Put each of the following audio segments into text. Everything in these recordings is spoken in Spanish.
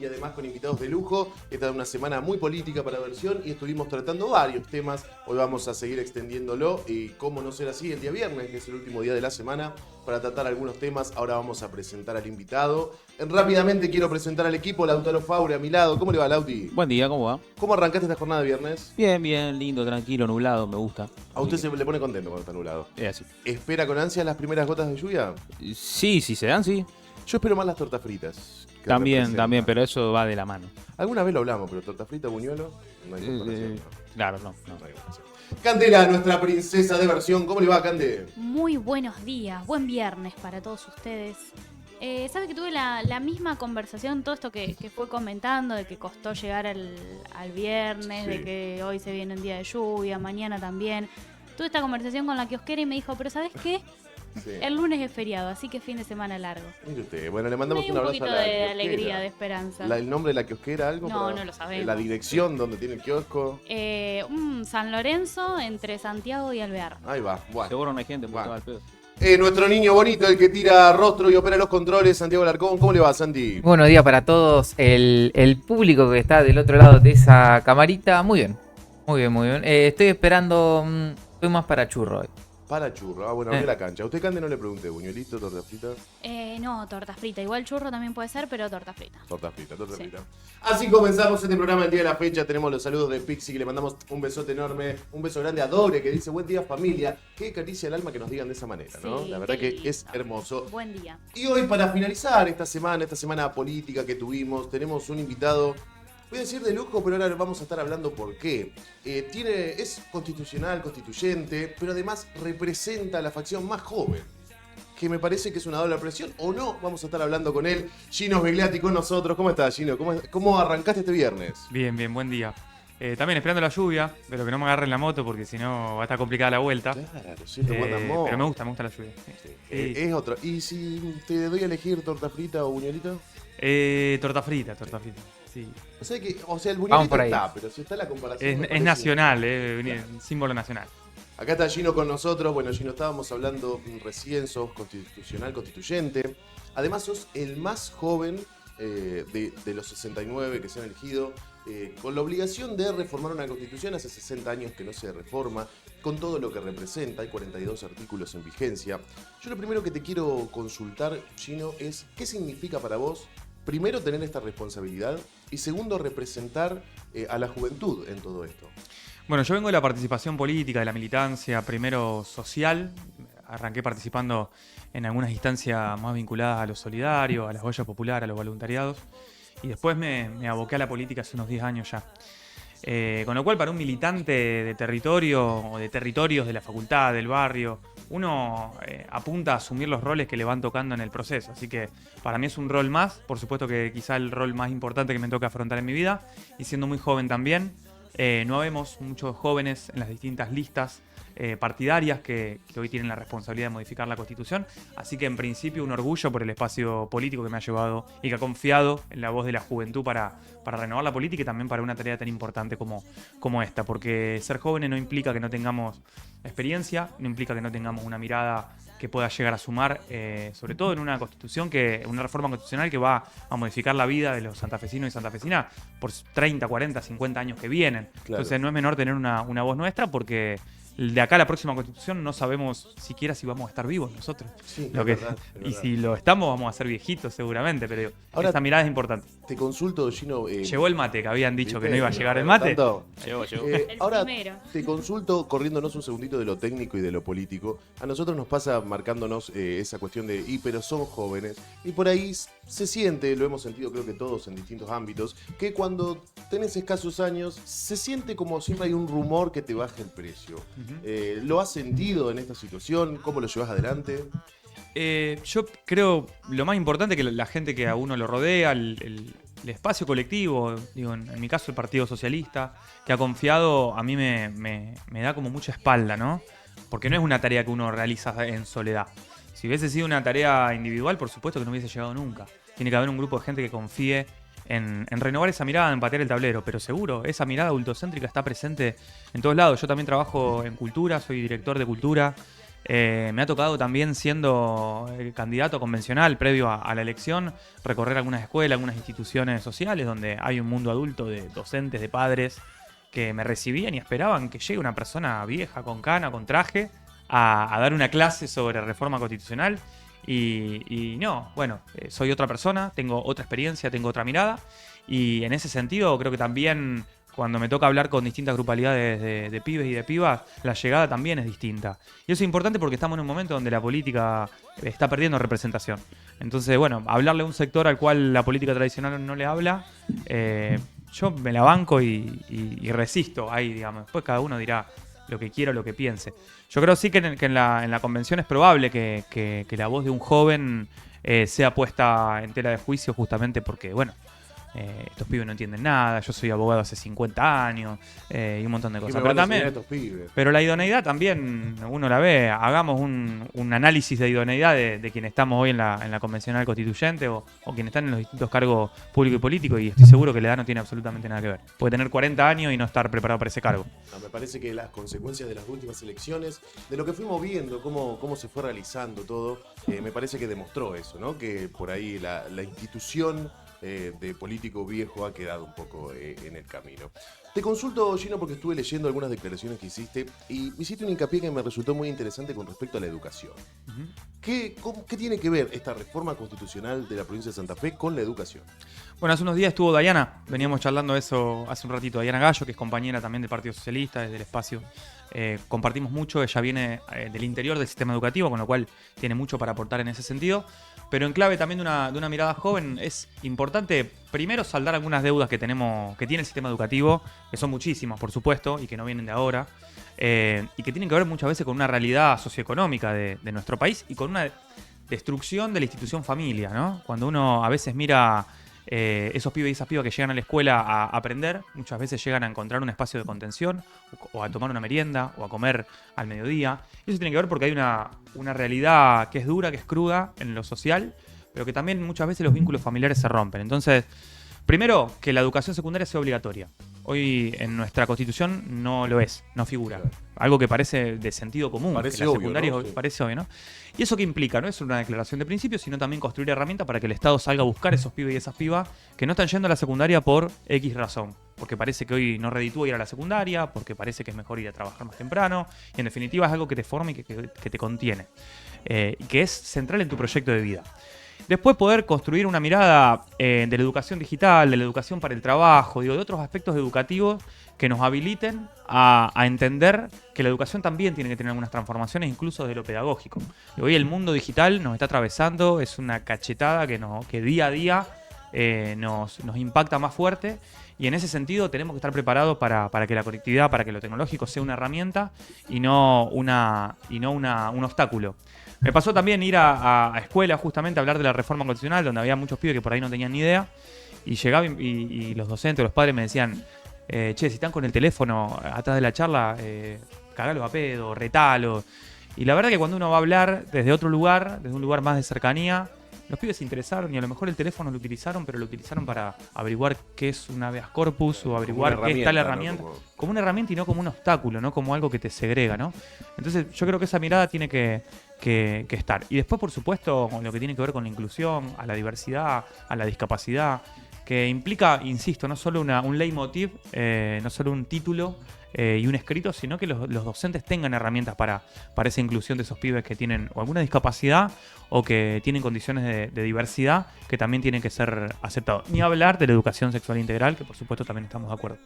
y además con invitados de lujo. Esta es una semana muy política para Versión y estuvimos tratando varios temas. Hoy vamos a seguir extendiéndolo y cómo no ser así el día viernes, que es el último día de la semana, para tratar algunos temas. Ahora vamos a presentar al invitado. Rápidamente quiero presentar al equipo. Lautaro Faure a mi lado. ¿Cómo le va, Lauti? Buen día, ¿cómo va? ¿Cómo arrancaste esta jornada de viernes? Bien, bien, lindo, tranquilo, nublado, me gusta. A usted se le pone contento cuando está nublado. Es así. ¿Espera con ansias las primeras gotas de lluvia? Sí, si se dan, sí. Yo espero más las tortas fritas. También, pero eso va de la mano. Alguna vez lo hablamos, pero torta frita, buñuelo, no hay comparación. No. Claro, no. No hay comparación. Candela, nuestra princesa de Versión. ¿Cómo le va, Cande? Muy buenos días, buen viernes para todos ustedes. ¿Sabe que tuve la misma conversación, todo esto que fue comentando, de que costó llegar al viernes, Sí. de que hoy se viene un día de lluvia, mañana también? Tuve esta conversación con la kiosquera y me dijo, pero ¿sabes qué? Sí. El lunes es feriado, así que fin de semana largo. Mire usted. Bueno, le Me mandamos dio un un abrazo poquito a la de kiosquera. alegría, de esperanza. ¿El nombre de la kiosquera algo? No, no lo sabemos. La dirección donde tiene el kiosco. San Lorenzo, entre Santiago y Alvear. Ahí va. Bueno. Seguro no hay gente, Bueno. porque va al pedo. Nuestro niño bonito, el que tira rostro y opera los controles, Santiago Alarcón. ¿Cómo le va, Santi? Buenos días para todos. El público que está del otro lado de esa camarita, muy bien. Muy bien, muy bien. Estoy esperando. Estoy más para churro hoy. Para churro. Ah, bueno, abrió la cancha. A usted, Cande, no le pregunté. ¿Buñuelito, torta frita? No, torta frita. Igual churro también puede ser, pero torta frita. Torta frita, torta Sí. frita. Así comenzamos este programa el día de la fecha. Tenemos los saludos de Pixi, que le mandamos un besote enorme, un beso grande a Dore, que dice buen día familia. Qué caricia el alma que nos digan de esa manera, ¿no? Sí, La verdad qué que es lindo. hermoso. Buen día. Y hoy, para finalizar esta semana política que tuvimos, tenemos un invitado, voy a decir de lujo, pero ahora vamos a estar hablando por qué. Es constitucional, constituyente, pero además representa a la facción más joven, que me parece que es una doble presión, o no. Vamos a estar hablando con él. Gino Svegliati con nosotros. ¿Cómo estás, Gino? ¿Cómo arrancaste este viernes? Bien, buen día. También esperando la lluvia, pero que no me agarren la moto porque si no va a estar complicada la vuelta. Claro, sí, lo mandamos. Pero me gusta la lluvia. Sí. Es otro. ¿Y si te doy a elegir torta frita o buñuelito? Torta frita. Sí. O sea, el Vamos buñuelito por ahí. está, pero si está la comparación... me Es parece- nacional, símbolo nacional. Acá está Gino con nosotros. Bueno, Gino, estábamos hablando recién, sos constitucional, constituyente. Además, sos el más joven de los 69 que se han elegido, con la obligación de reformar una constitución. Hace 60 años que no se reforma, con todo lo que representa. Hay 42 artículos en vigencia. Yo lo primero que te quiero consultar, Gino, es ¿qué significa para vos, primero, tener esta responsabilidad y segundo, representar a la juventud en todo esto? Bueno, yo vengo de la participación política, de la militancia, primero social. Arranqué participando en algunas instancias más vinculadas a lo solidario, a las ollas populares, a los voluntariados. Y después me aboqué a la política hace unos 10 años ya. Con lo cual, para un militante de territorio o de territorios de la facultad, del barrio, uno apunta a asumir los roles que le van tocando en el proceso. Así que para mí es un rol más, por supuesto que quizá el rol más importante que me toca afrontar en mi vida, y siendo muy joven también. No vemos muchos jóvenes en las distintas listas partidarias que hoy tienen la responsabilidad de modificar la Constitución. Así que en principio un orgullo por el espacio político que me ha llevado y que ha confiado en la voz de la juventud para renovar la política y también para una tarea tan importante como esta. Porque ser jóvenes no implica que no tengamos experiencia, no implica que no tengamos una mirada que pueda llegar a sumar, sobre todo en una reforma constitucional que va a modificar la vida de los santafesinos y santafesinas por 30, 40, 50 años que vienen. Claro. Entonces no es menor tener una voz nuestra, porque de acá a la próxima constitución no sabemos siquiera si vamos a estar vivos nosotros. Sí, Lo es que- verdad, es y verdad. si lo estamos, vamos a ser viejitos seguramente, pero Ahora- esa mirada es importante. Te consulto, Gino. Llegó el mate, que habían dicho que ¿viste? no iba a llegar el mate. Tanto. Llegó. El Ahora primero. te consulto, corriéndonos un segundito de lo técnico y de lo político. A nosotros nos pasa marcándonos esa cuestión de, pero son jóvenes. Y por ahí se siente, lo hemos sentido creo que todos en distintos ámbitos, que cuando tenés escasos años, se siente como siempre hay un rumor que te baja el precio. ¿Lo has sentido en esta situación? ¿Cómo lo llevas adelante? Yo creo lo más importante que la gente que a uno lo rodea, el espacio colectivo, digo, en mi caso el Partido Socialista, que ha confiado, a mí me da como mucha espalda, ¿no? Porque no es una tarea que uno realiza en soledad. Si hubiese sido una tarea individual, por supuesto que no hubiese llegado nunca. Tiene que haber un grupo de gente que confíe en renovar esa mirada, en patear el tablero, pero seguro, esa mirada adultocéntrica está presente en todos lados. Yo también trabajo en cultura, soy director de cultura. Me ha tocado también, siendo candidato convencional previo a la elección, recorrer algunas escuelas, algunas instituciones sociales donde hay un mundo adulto de docentes, de padres, que me recibían y esperaban que llegue una persona vieja, con cana, con traje, a dar una clase sobre reforma constitucional. Y no, bueno, soy otra persona, tengo otra experiencia, tengo otra mirada. Y en ese sentido creo que también cuando me toca hablar con distintas grupalidades de pibes y de pibas, la llegada también es distinta. Y eso es importante porque estamos en un momento donde la política está perdiendo representación. Entonces, bueno, hablarle a un sector al cual la política tradicional no le habla, yo me la banco y resisto ahí, digamos. Después cada uno dirá lo que quiera o lo que piense. Yo creo sí que en la convención es probable que la voz de un joven sea puesta en tela de juicio justamente porque, bueno, estos pibes no entienden nada, yo soy abogado hace 50 años y un montón de cosas. Pero la idoneidad también uno la ve. Hagamos un análisis de idoneidad de quienes estamos hoy en la convencional constituyente o quienes están en los distintos cargos públicos y políticos, y estoy seguro que la edad no tiene absolutamente nada que ver. Puede tener 40 años y no estar preparado para ese cargo. No, me parece que las consecuencias de las últimas elecciones, de lo que fuimos viendo, cómo se fue realizando todo, me parece que demostró eso, ¿no? Que por ahí la institución de político viejo ha quedado un poco en el camino. Te consulto, Gino, porque estuve leyendo algunas declaraciones que hiciste y hiciste un hincapié que me resultó muy interesante con respecto a la educación. Uh-huh. ¿Qué tiene que ver esta reforma constitucional de la provincia de Santa Fe con la educación? Bueno, hace unos días estuvo Dayana, veníamos charlando eso hace un ratito, Dayana Gallo, que es compañera también del Partido Socialista, desde el espacio. Compartimos mucho, ella viene del interior del sistema educativo, con lo cual tiene mucho para aportar en ese sentido. Pero en clave también de una mirada joven, es importante primero saldar algunas deudas que tiene el sistema educativo, que son muchísimas, por supuesto, y que no vienen de ahora, y que tienen que ver muchas veces con una realidad socioeconómica de nuestro país y con una destrucción de la institución familia, ¿no? Cuando uno a veces mira esos pibes y esas pibas que llegan a la escuela a aprender, muchas veces llegan a encontrar un espacio de contención o a tomar una merienda o a comer al mediodía. Y eso tiene que ver porque hay una realidad que es dura, que es cruda en lo social, pero que también muchas veces los vínculos familiares se rompen. Entonces, primero, que la educación secundaria sea obligatoria. Hoy en nuestra Constitución no lo es, no figura. Algo que parece de sentido común. Parece que la obvio, secundaria ¿no? Sí. parece obvio, ¿no? ¿Y eso qué implica? No es una declaración de principios, sino también construir herramientas para que el Estado salga a buscar esos pibes y esas pibas que no están yendo a la secundaria por X razón. Porque parece que hoy no reditúa ir a la secundaria, porque parece que es mejor ir a trabajar más temprano. Y en definitiva es algo que te forma y que te contiene. Y que es central en tu proyecto de vida. Después poder construir una mirada de la educación digital, de la educación para el trabajo, de otros aspectos educativos que nos habiliten a entender que la educación también tiene que tener algunas transformaciones, incluso desde lo pedagógico. Y hoy el mundo digital nos está atravesando, es una cachetada que día a día nos impacta más fuerte. Y en ese sentido tenemos que estar preparados para que la conectividad, para que lo tecnológico sea una herramienta y no un obstáculo. Me pasó también ir a escuelas justamente a hablar de la reforma constitucional, donde había muchos pibes que por ahí no tenían ni idea. Y llegaba y los docentes, los padres me decían, che, si están con el teléfono atrás de la charla, cagalo a pedo, retalo. Y la verdad que cuando uno va a hablar desde otro lugar, desde un lugar más de cercanía, los pibes se interesaron y a lo mejor el teléfono lo utilizaron, pero lo utilizaron para averiguar qué es un habeas corpus o averiguar qué está la herramienta. ¿no? Como una herramienta y no como un obstáculo, no como algo que te segrega, ¿no? Entonces yo creo que esa mirada tiene que estar. Y después, por supuesto, con lo que tiene que ver con la inclusión, a la diversidad, a la discapacidad, que implica, insisto, no solo un leitmotiv, no solo un título y un escrito, sino que los docentes tengan herramientas para esa inclusión de esos pibes que tienen o alguna discapacidad o que tienen condiciones de diversidad que también tienen que ser aceptados. Ni hablar de la educación sexual integral, que por supuesto también estamos de acuerdo.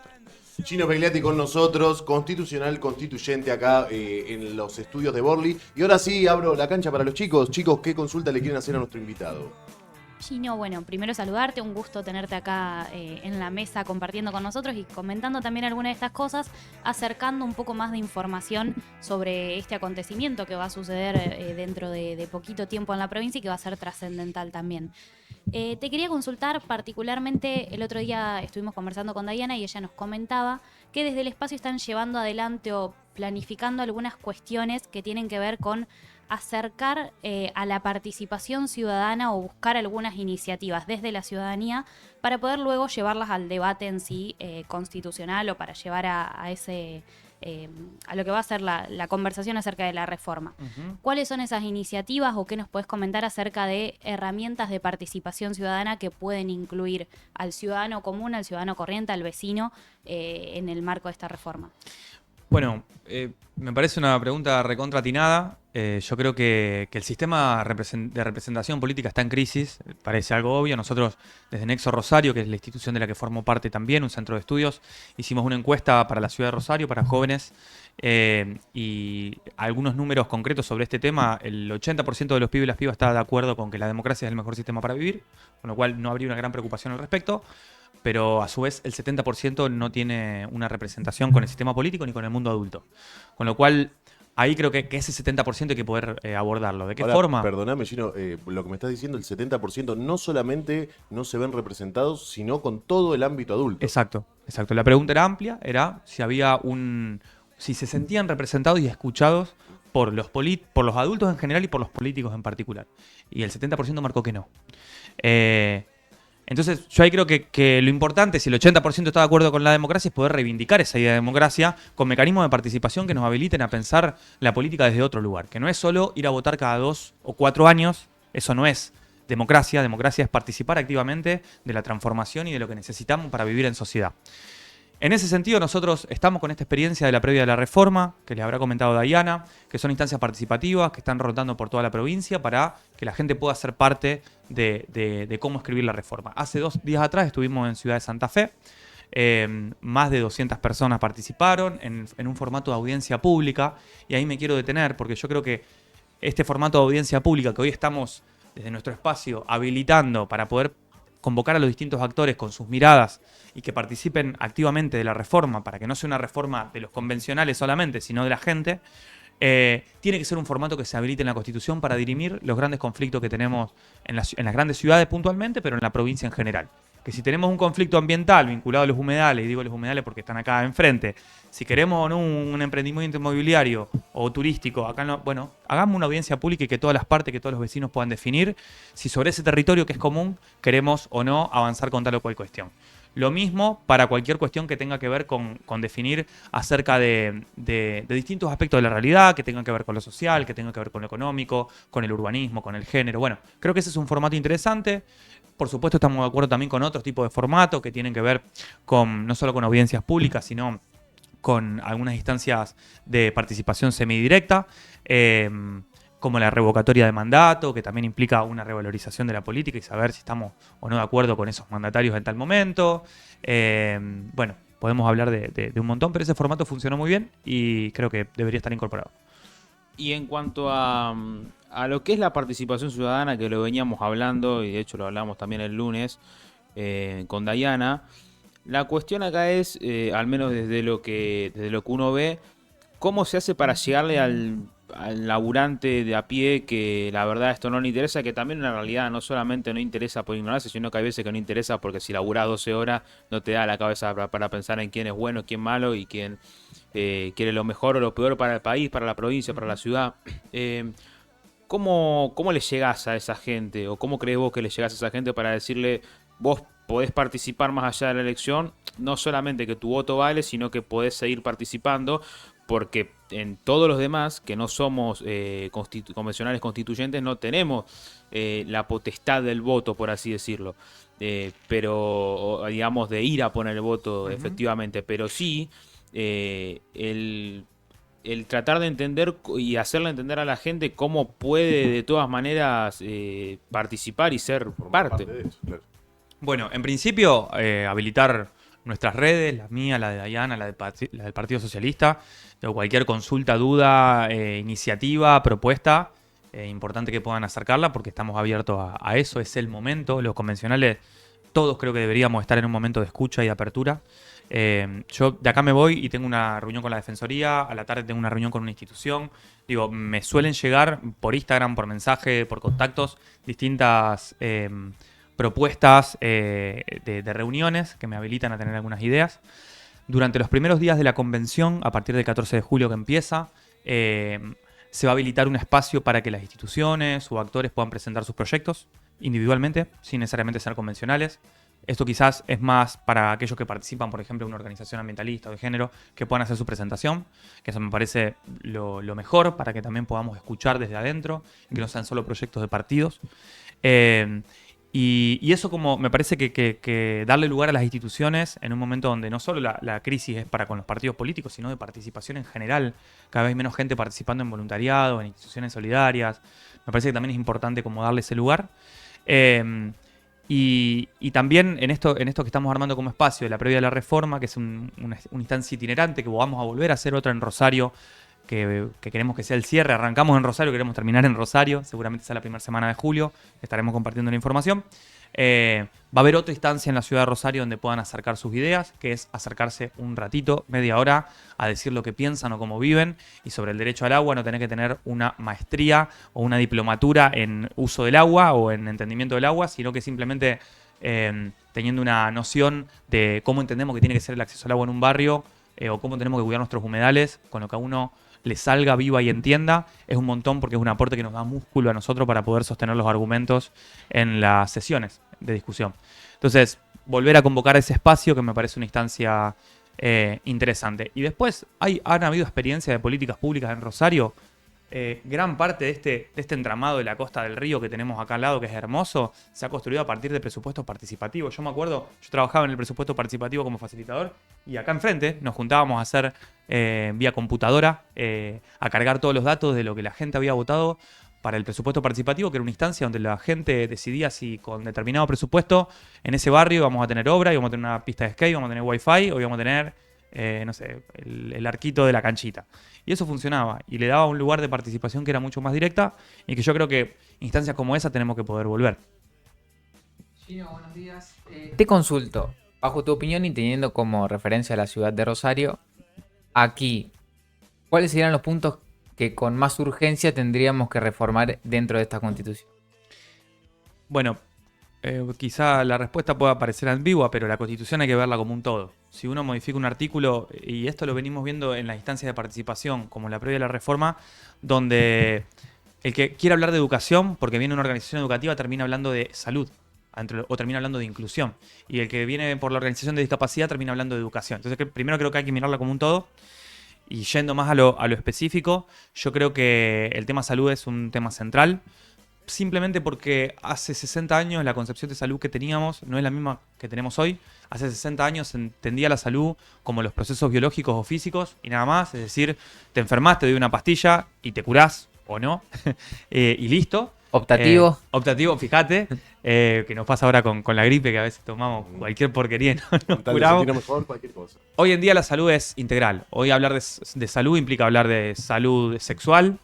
Gino Pagliatti con nosotros, constitucional constituyente acá en los estudios de Borli. Y ahora sí abro la cancha para los chicos. Chicos, ¿qué consulta le quieren hacer a nuestro invitado? Gino, bueno, primero saludarte, un gusto tenerte acá en la mesa compartiendo con nosotros y comentando también algunas de estas cosas, acercando un poco más de información sobre este acontecimiento que va a suceder dentro de poquito tiempo en la provincia y que va a ser trascendental también. Te quería consultar particularmente, el otro día estuvimos conversando con Dayana y ella nos comentaba que desde el espacio están llevando adelante o planificando algunas cuestiones que tienen que ver con acercar a la participación ciudadana o buscar algunas iniciativas desde la ciudadanía para poder luego llevarlas al debate en sí constitucional o para llevar a ese a lo que va a ser la conversación acerca de la reforma. ¿Cuáles son esas iniciativas o qué nos puedes comentar acerca de herramientas de participación ciudadana que pueden incluir al ciudadano común, al ciudadano corriente, al vecino en el marco de esta reforma? Bueno, me parece una pregunta recontratinada. Yo creo que el sistema de representación política está en crisis, parece algo obvio. Nosotros, desde Nexo Rosario, que es la institución de la que formo parte también, un centro de estudios, hicimos una encuesta para la ciudad de Rosario, para jóvenes, y algunos números concretos sobre este tema. El 80% de los pibes y las pibas está de acuerdo con que la democracia es el mejor sistema para vivir, con lo cual no habría una gran preocupación al respecto. Pero a su vez el 70% no tiene una representación con el sistema político ni con el mundo adulto. Con lo cual, ahí creo que ese 70% hay que poder abordarlo. ¿De qué forma? Perdóname, Gino, lo que me estás diciendo, el 70% no solamente no se ven representados, sino con todo el ámbito adulto. Exacto, exacto. La pregunta era amplia, era si había si se sentían representados y escuchados por los adultos en general y por los políticos en particular. Y el 70% marcó que no. Entonces, yo ahí creo que lo importante, si el 80% está de acuerdo con la democracia, es poder reivindicar esa idea de democracia con mecanismos de participación que nos habiliten a pensar la política desde otro lugar. Que no es solo ir a votar cada 2 o 4 años, eso no es democracia. Democracia es participar activamente de la transformación y de lo que necesitamos para vivir en sociedad. En ese sentido, nosotros estamos con esta experiencia de la previa de la reforma, que les habrá comentado Dayana, que son instancias participativas que están rotando por toda la provincia para que la gente pueda ser parte de cómo escribir la reforma. Hace 2 días atrás estuvimos en Ciudad de Santa Fe, más de 200 personas participaron en un formato de audiencia pública, y ahí me quiero detener porque yo creo que este formato de audiencia pública que hoy estamos desde nuestro espacio habilitando para poder convocar a los distintos actores con sus miradas y que participen activamente de la reforma, para que no sea una reforma de los convencionales solamente, sino de la gente, tiene que ser un formato que se habilite en la Constitución para dirimir los grandes conflictos que tenemos en las grandes ciudades puntualmente, pero en la provincia en general. Que si tenemos un conflicto ambiental vinculado a los humedales, y digo los humedales porque están acá enfrente, si queremos o no un emprendimiento inmobiliario o turístico, bueno, hagamos una audiencia pública y que todas las partes, que todos los vecinos puedan definir si sobre ese territorio que es común queremos o no avanzar con tal o cual cuestión. Lo mismo para cualquier cuestión que tenga que ver con definir acerca de distintos aspectos de la realidad, que tengan que ver con lo social, que tengan que ver con lo económico, con el urbanismo, con el género. Bueno, creo que ese es un formato interesante. Por supuesto, estamos de acuerdo también con otros tipos de formatos que tienen que ver con no solo con audiencias públicas, sino con algunas instancias de participación semidirecta, como la revocatoria de mandato, que también implica una revalorización de la política y saber si estamos o no de acuerdo con esos mandatarios en tal momento. Bueno, podemos hablar de un montón, pero ese formato funcionó muy bien y creo que debería estar incorporado. Y en cuanto a lo que es la participación ciudadana, que lo veníamos hablando, y de hecho lo hablamos también el lunes con Dayana, la cuestión acá es, al menos desde lo que uno ve, cómo se hace para llegarle al laburante de a pie que la verdad esto no le interesa, que también en la realidad no solamente no interesa por ignorancia, sino que hay veces que no interesa porque si laburás 12 horas no te da la cabeza para pensar en quién es bueno, quién malo y quién quiere lo mejor o lo peor para el país, para la provincia, para la ciudad. ¿Cómo le llegás a esa gente o cómo crees vos que le llegás a esa gente para decirle vos podés participar más allá de la elección, no solamente que tu voto vale, sino que podés seguir participando? Porque en todos los demás, que no somos convencionales constituyentes, no tenemos la potestad del voto, por así decirlo. Pero, digamos, de ir a poner el voto efectivamente. Pero sí, el tratar de entender y hacerle entender a la gente cómo puede de todas maneras participar y ser parte. De eso, claro. Bueno, en principio, habilitar nuestras redes, la mía, la de Dayana, la del Partido Socialista, de cualquier consulta, duda, iniciativa, propuesta, importante que puedan acercarla porque estamos abiertos a eso, es el momento. Los convencionales, todos creo que deberíamos estar en un momento de escucha y de apertura. Yo de acá me voy y tengo una reunión con la Defensoría, a la tarde tengo una reunión con una institución. Digo, me suelen llegar por Instagram, por mensaje, por contactos, distintas propuestas de reuniones que me habilitan a tener algunas ideas. Durante los primeros días de la convención, a partir del 14 de julio que empieza, se va a habilitar un espacio para que las instituciones o actores puedan presentar sus proyectos individualmente, sin necesariamente ser convencionales. Esto quizás es más para aquellos que participan, por ejemplo, en una organización ambientalista o de género, que puedan hacer su presentación, que eso me parece lo mejor para que también podamos escuchar desde adentro, que no sean solo proyectos de partidos. Y eso como me parece que darle lugar a las instituciones en un momento donde no solo la crisis es para con los partidos políticos, sino de participación en general, cada vez menos gente participando en voluntariado, en instituciones solidarias, me parece que también es importante como darle ese lugar. Y también en esto que estamos armando como espacio de la previa de la reforma, que es una instancia itinerante, que vamos a volver a hacer otra en Rosario, que queremos que sea el cierre. Arrancamos en Rosario, queremos terminar en Rosario, seguramente sea la primera semana de julio, estaremos compartiendo la información. Va a haber otra instancia en la ciudad de Rosario donde puedan acercar sus ideas, que es acercarse un ratito, media hora, a decir lo que piensan o cómo viven. Y sobre el derecho al agua no tenés que tener una maestría o una diplomatura en uso del agua o en entendimiento del agua, sino que simplemente teniendo una noción de cómo entendemos que tiene que ser el acceso al agua en un barrio o cómo tenemos que cuidar nuestros humedales, con lo que a uno le salga viva y entienda, es un montón porque es un aporte que nos da músculo a nosotros para poder sostener los argumentos en las sesiones de discusión. Entonces, volver a convocar ese espacio que me parece una instancia interesante. Y después, han habido experiencias de políticas públicas en Rosario. Gran parte de este entramado de la costa del río que tenemos acá al lado, que es hermoso, se ha construido a partir de presupuestos participativos. Yo me acuerdo, yo trabajaba en el presupuesto participativo como facilitador y acá enfrente nos juntábamos a hacer vía computadora, a cargar todos los datos de lo que la gente había votado para el presupuesto participativo, que era una instancia donde la gente decidía si con determinado presupuesto en ese barrio íbamos a tener obra, íbamos a tener una pista de skate, íbamos a tener wifi o íbamos a tener no sé, el arquito de la canchita. Y eso funcionaba y le daba un lugar de participación que era mucho más directa y que yo creo que instancias como esa tenemos que poder volver. Gino, buenos días. Te consulto, bajo tu opinión y teniendo como referencia a la ciudad de Rosario, aquí, ¿cuáles serían los puntos que con más urgencia tendríamos que reformar dentro de esta Constitución? Bueno, quizá la respuesta pueda parecer ambigua, pero la Constitución hay que verla como un todo. Si uno modifica un artículo, y esto lo venimos viendo en las instancias de participación, como la previa de la reforma, donde el que quiere hablar de educación, porque viene una organización educativa, termina hablando de salud, o termina hablando de inclusión. Y el que viene por la organización de discapacidad termina hablando de educación. Entonces, primero creo que hay que mirarla como un todo. Y yendo más a lo específico, yo creo que el tema salud es un tema central. Simplemente porque hace 60 años la concepción de salud que teníamos no es la misma que tenemos hoy. Hace 60 años se entendía la salud como los procesos biológicos o físicos y nada más. Es decir, te enfermas, te doy una pastilla y te curás o no. Y listo. Optativo. Optativo, fíjate, que nos pasa ahora con la gripe, que a veces tomamos cualquier porquería y nos curamos. Mejor, cualquier cosa. Hoy en día la salud es integral. Hoy hablar de salud implica hablar de salud sexual,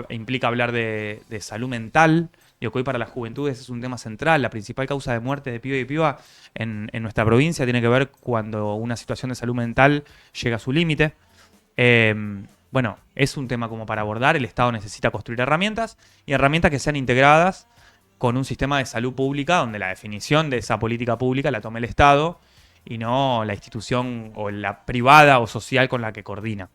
implica hablar de salud mental. Digo que hoy para las juventudes es un tema central. La principal causa de muerte de pibe y piba en nuestra provincia tiene que ver cuando una situación de salud mental llega a su límite. Bueno, es un tema como para abordar. El Estado necesita construir herramientas y herramientas que sean integradas con un sistema de salud pública donde la definición de esa política pública la tome el Estado y no la institución o la privada o social con la que coordina.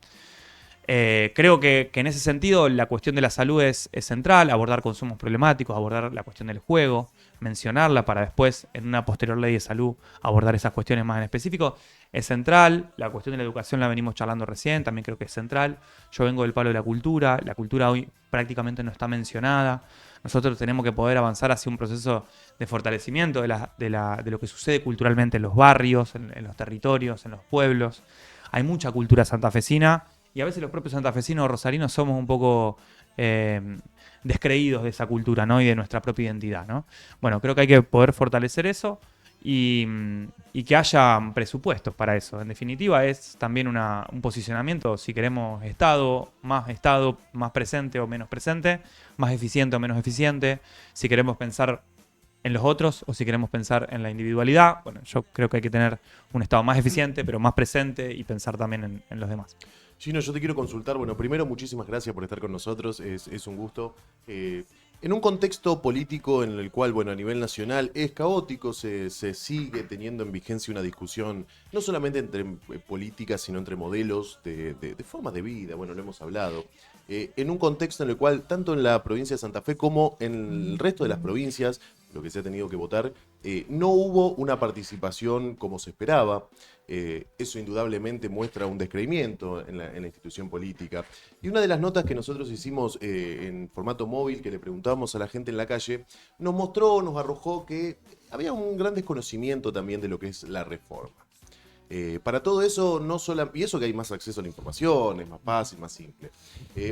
Creo que en ese sentido la cuestión de la salud es central, abordar consumos problemáticos, abordar la cuestión del juego, mencionarla para después en una posterior ley de salud abordar esas cuestiones más en específico, es central. La cuestión de la educación la venimos charlando recién, también creo que es central. Yo vengo del palo de la cultura hoy prácticamente no está mencionada. Nosotros tenemos que poder avanzar hacia un proceso de fortalecimiento de lo que sucede culturalmente en los barrios, en los territorios, en los pueblos. Hay mucha cultura santafesina. Y a veces los propios santafesinos o rosarinos somos un poco descreídos de esa cultura, ¿no? Y de nuestra propia identidad, ¿no? Bueno, creo que hay que poder fortalecer eso y que haya presupuestos para eso. En definitiva, es también un posicionamiento, si queremos Estado más presente o menos presente, más eficiente o menos eficiente, si queremos pensar en los otros o si queremos pensar en la individualidad. Bueno, yo creo que hay que tener un Estado más eficiente, pero más presente y pensar también en los demás. Gino, yo te quiero consultar. Bueno, primero, muchísimas gracias por estar con nosotros. Es un gusto. En un contexto político en el cual, bueno, a nivel nacional es caótico, se sigue teniendo en vigencia una discusión, no solamente entre políticas, sino entre modelos de formas de vida. Bueno, lo hemos hablado. En un contexto en el cual, tanto en la provincia de Santa Fe como en el resto de las provincias, lo que se ha tenido que votar, No hubo una participación como se esperaba. Eso indudablemente muestra un descreimiento en la institución política. Y una de las notas que nosotros hicimos en formato móvil, que le preguntábamos a la gente en la calle, nos arrojó que había un gran desconocimiento también de lo que es la reforma. Para todo eso, y eso que hay más acceso a la información, es más fácil, más simple.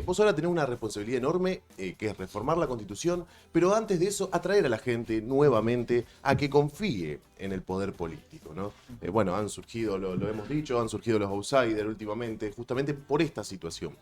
Vos ahora tenés una responsabilidad enorme, que es reformar la Constitución, pero antes de eso, atraer a la gente nuevamente a que confíe en el poder político, ¿no? Bueno, han surgido, lo hemos dicho, han surgido los outsiders últimamente, justamente por esta situación.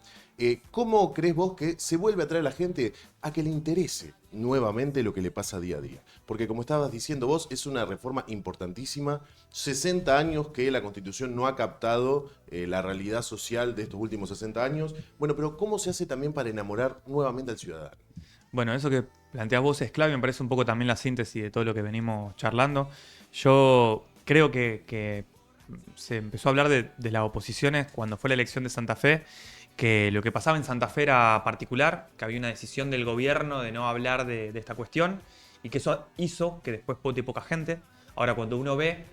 ¿Cómo crees vos que se vuelve a atraer a la gente a que le interese nuevamente lo que le pasa día a día? Porque como estabas diciendo vos, es una reforma importantísima, 60 años que la Constitución no ha captado la realidad social de estos últimos 60 años. Bueno, pero ¿cómo se hace también para enamorar nuevamente al ciudadano? Bueno, eso que planteas vos es clave, me parece un poco también la síntesis de todo lo que venimos charlando. Yo creo que se empezó a hablar de las oposiciones cuando fue la elección de Santa Fe, que lo que pasaba en Santa Fe era particular, que había una decisión del gobierno de no hablar de esta cuestión y que eso hizo que después vote poca gente. Ahora, cuando uno ve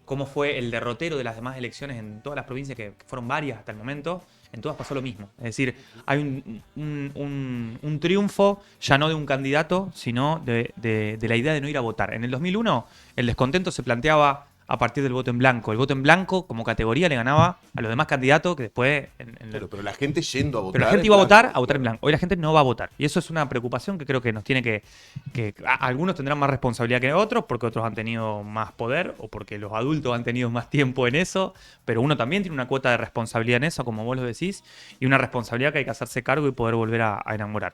cómo fue el derrotero de las demás elecciones en todas las provincias, que fueron varias hasta el momento, en todas pasó lo mismo. Es decir, hay un triunfo ya no de un candidato, sino de la idea de no ir a votar. En el 2001 el descontento se planteaba a partir del voto en blanco. El voto en blanco como categoría le ganaba a los demás candidatos que después... Pero la gente yendo a votar... Pero la gente iba a votar en blanco. Hoy la gente no va a votar. Y eso es una preocupación que creo que nos tiene que algunos tendrán más responsabilidad que otros, porque otros han tenido más poder o porque los adultos han tenido más tiempo en eso, pero uno también tiene una cuota de responsabilidad en eso, como vos lo decís, y una responsabilidad que hay que hacerse cargo y poder volver a enamorar.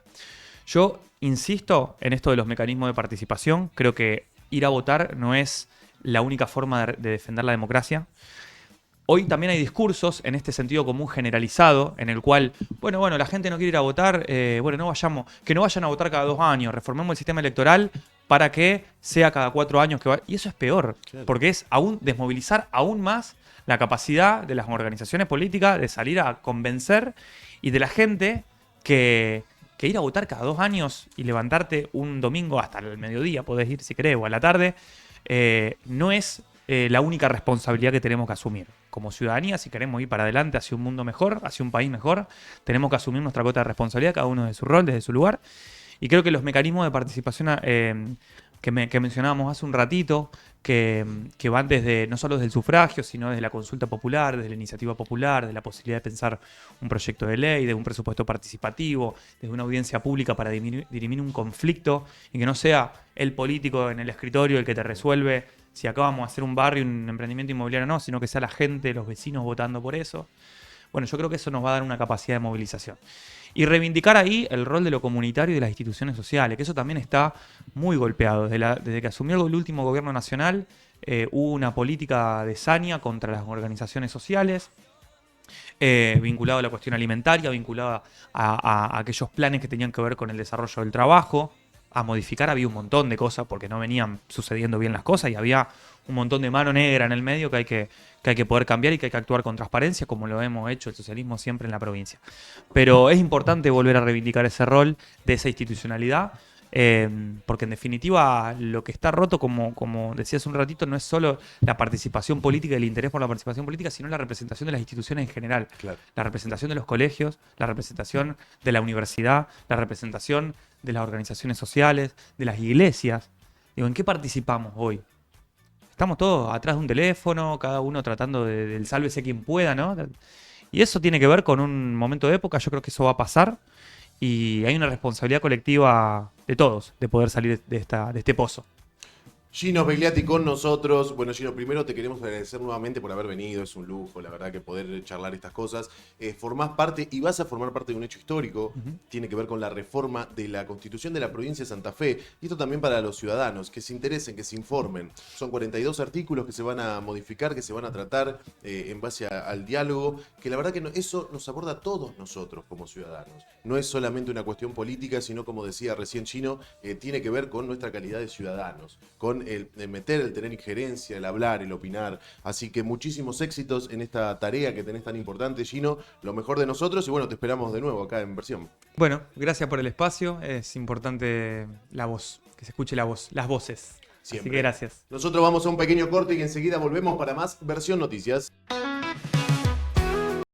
Yo insisto en esto de los mecanismos de participación. Creo que ir a votar no es la única forma de defender la democracia. Hoy también hay discursos en este sentido común generalizado, en el cual, bueno, la gente no quiere ir a votar, que no vayan a votar cada 2 años, reformemos el sistema electoral para que sea cada 4 años que va. Y eso es peor, claro, porque es desmovilizar aún más la capacidad de las organizaciones políticas de salir a convencer y de la gente que ir a votar cada 2 años y levantarte un domingo hasta el mediodía, podés ir si querés, o a la tarde, no es la única responsabilidad que tenemos que asumir. Como ciudadanía, si queremos ir para adelante hacia un mundo mejor, hacia un país mejor, tenemos que asumir nuestra cuota de responsabilidad, cada uno de su rol, desde su lugar. Y creo que los mecanismos de participación que mencionábamos hace un ratito, que van desde no solo desde el sufragio, sino desde la consulta popular, desde la iniciativa popular, desde la posibilidad de pensar un proyecto de ley, de un presupuesto participativo, desde una audiencia pública para dirimir un conflicto y que no sea el político en el escritorio el que te resuelve si acá vamos a hacer un barrio, un emprendimiento inmobiliario o no, sino que sea la gente, los vecinos votando por eso. Bueno, yo creo que eso nos va a dar una capacidad de movilización. Y reivindicar ahí el rol de lo comunitario y de las instituciones sociales, que eso también está muy golpeado. Desde que asumió el último gobierno nacional, hubo una política de saña contra las organizaciones sociales, vinculado a la cuestión alimentaria, vinculado a aquellos planes que tenían que ver con el desarrollo del trabajo. A modificar había un montón de cosas porque no venían sucediendo bien las cosas y había un montón de mano negra en el medio que hay que poder cambiar y que hay que actuar con transparencia, como lo hemos hecho el socialismo siempre en la provincia. Pero es importante volver a reivindicar ese rol de esa institucionalidad, porque en definitiva lo que está roto, como decías un ratito, no es solo la participación política y el interés por la participación política, sino la representación de las instituciones en general. Claro. La representación de los colegios, la representación de la universidad, la representación de las organizaciones sociales, de las iglesias. Digo, ¿en qué participamos hoy? Estamos todos atrás de un teléfono, cada uno tratando del sálvese quien pueda, ¿no? Y eso tiene que ver con un momento de época, yo creo que eso va a pasar y hay una responsabilidad colectiva de todos de poder salir de este pozo. Gino Begliati con nosotros. Bueno, Gino, primero te queremos agradecer nuevamente por haber venido. Es un lujo, la verdad, que poder charlar estas cosas. Formás parte y vas a formar parte de un hecho histórico. Tiene que ver con la reforma de la Constitución de la provincia de Santa Fe. Y esto también para los ciudadanos, que se interesen, que se informen. Son 42 artículos que se van a modificar, que se van a tratar en base al diálogo, que la verdad que eso nos aborda a todos nosotros como ciudadanos. No es solamente una cuestión política, sino, como decía recién Gino, tiene que ver con nuestra calidad de ciudadanos, con el meter, el tener injerencia, el hablar, el opinar. Así que muchísimos éxitos en esta tarea que tenés tan importante, Gino. Lo mejor de nosotros y bueno, te esperamos de nuevo acá en Versión. Bueno, gracias por el espacio. Es importante la voz, que se escuche la voz, las voces. Así que gracias. Nosotros vamos a un pequeño corte y enseguida volvemos para más Versión Noticias.